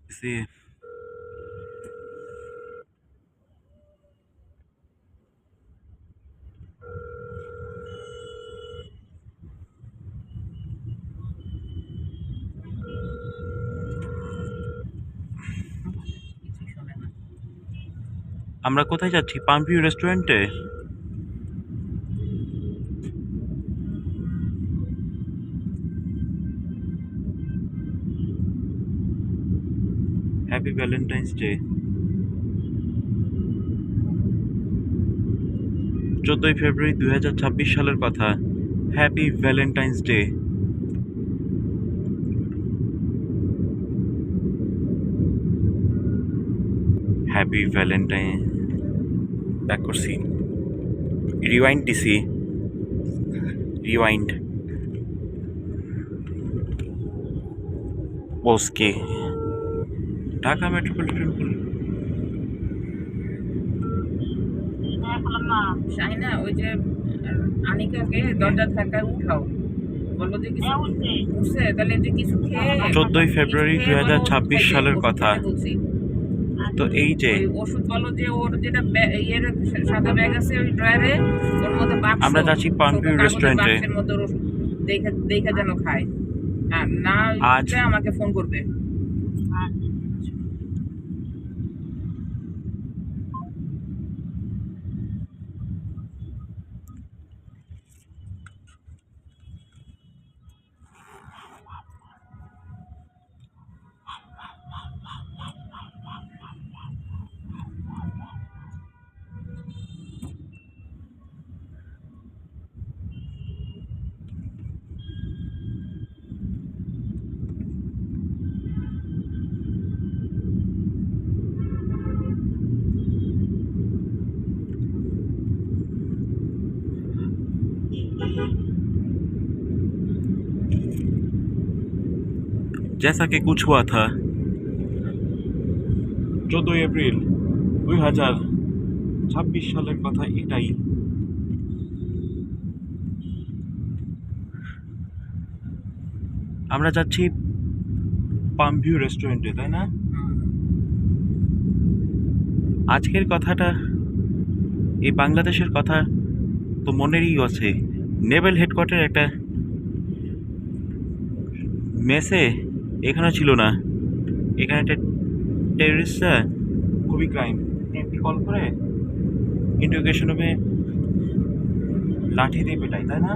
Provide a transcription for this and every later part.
See, আমরা কোথায় যাচ্ছি? পাম্পিউ রেস্টুরেন্টে? Happy Valentine's day. 14ই ফেব্রুয়ারি 2026 সালের কথা। Happy Valentine's day. Happy Valentine. Back করছি, রিওয়াইন্ড দিছি, রিওয়াইন্ড। ওসকে ঢাকা মেট্রোপলিটন শাহিনা, ওই যে আনিকাকে দরজা ধাক্কায় উঠাও, বলো যে কিছু উঠছে, তাহলে যে কিছু খেয়ে 14ই ফেব্রুয়ারি 2026 সালের কথা। তো এই যে ওষুধ বলো, যে ওর যেটা ইয়ের সাদা ব্যাগ আছে ওই ড্রয়ারে, ওর মধ্যে বাক্স, আমরা যাচ্ছি পাম্পিউ রেস্টুরেন্টে। বাক্সের মধ্যে ওর ওষুধ দেখে দেখে যেন খায়। না আজ আমাকে ফোন করবে। जैसा कि कुछ हुआ था 14 এপ্রিল 2026 সালের কথা এটাই। আমরা যাচ্ছি পাম্পিউ রেস্টুরেন্টে, তাই না? আজকের কথাটা এই বাংলাদেশের কথা তো মনেরই আছে। নেভেল হেডকোয়ার্টার একটা মেসে এখানে ছিল না, এখানে একটা টেররিস্টরা খুবই ক্রাইম এমপি কল করে ইন্টারোগেশন হবে, লাঠি দিয়ে পেটাই, তাই না?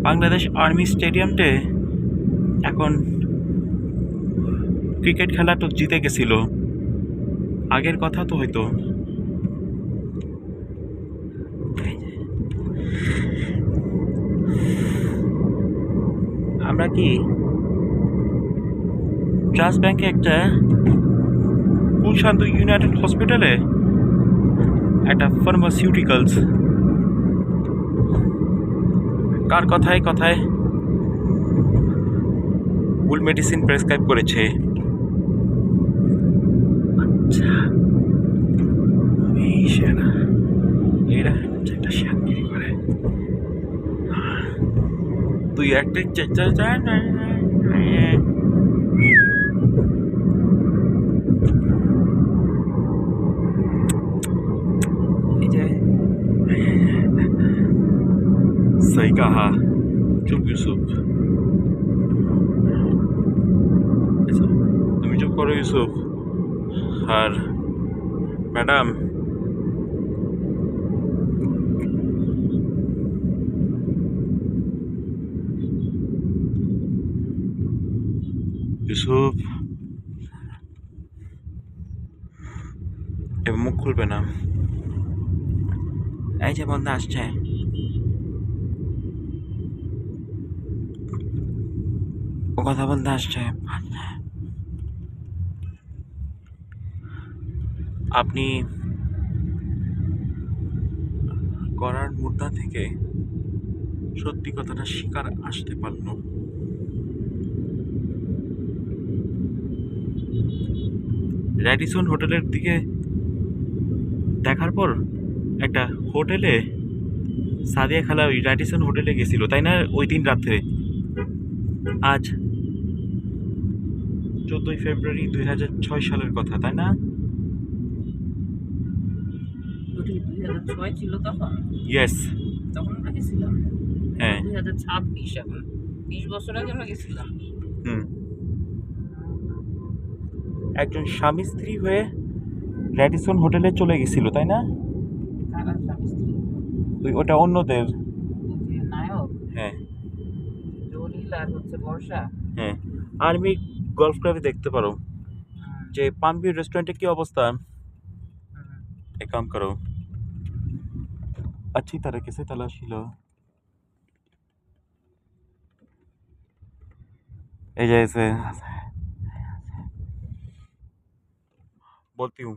বাংলাদেশ আর্মি স্টেডিয়ামটে এখন ক্রিকেট খেলা তো জিতে গেছিল, আগের কথা তো হয়তো। আমরা কি ট্রাস্ট ব্যাংকে একটা কুলশান্ত ইউনাইটেড হসপিটালে একটা ফার্মাসিউটিক্যালস, কার কথায় কথায় ভুল মেডিসিন প্রেসক্রাইব করেছে। আচ্ছা, এই সেনা এরা একটা শান্তি করে, তুই একটা চেষ্টা চায় না। सही कहा, चुप यूसुफ। তুমি চুপ করো ইউসুফ। আর ম্যাডাম, ইউসুফ এবার মুখ খুলবে না। এই যে বন্ধু আসছে, ও কথা বলতে আসছে। আপনি করার মুদ্রা থেকে সত্যি কথাটা স্বীকার আসতে পারল। র্যাডিসন হোটেলের দিকে দেখার পর একটা হোটেলে সাদিয়া খালা ওই র্যাডিসন হোটেলে গেছিল তাই না ওই দিন রাত্রে? আজ 14ই ফেব্রুয়ারি 2006 সালের কথা তাই না? ওটি 2006 ছিল তখন। ইয়েস। তখন আমরা গেছিলাম হ্যাঁ 2026, এখন 20 বছর আগে আমরা গেছিলাম। হুম একজন স্বামী স্ত্রী হয়ে র্যাডিসন হোটেলে চলে গেছিল তাই না? কারা স্বামী স্ত্রী? ওটা অন্যদের। ওই যে নায়ক হ্যাঁ জলিল আর হচ্ছে বর্ষা। হ্যাঁ আর্মি গলফ ক্লাবে দেখতে পারো হুম, যে পাম্পি রেস্টুরেন্টে কি অবস্থা। হুম। एक काम करो अच्छी तरीके से तलाशी लो ये जैसे बोलती हूँ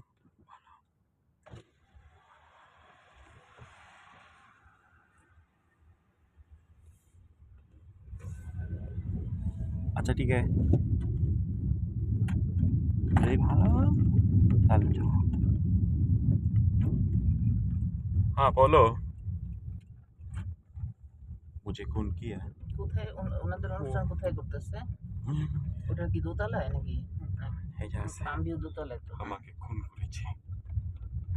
अच्छा ठीक है अरे भालो चल जाओ हाँ बोलो मुझे खून किया কোথায় ওনাদের অনুষ্ঠান কোথায় করতেছে? ওটা কি দোতলায় নাকি? এই যে আছে পাম্পিও দোতলায় তো। আমাকে খুন করেছে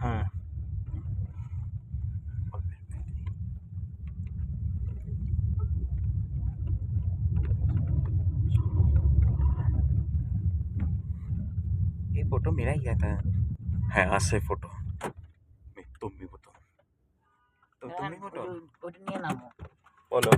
হ্যাঁ ये फोटो मेरा ही आता है आज से फोटो तुम भी बताओ तो तुम भी फोटो ওটা নিয়ে নামো। बोलो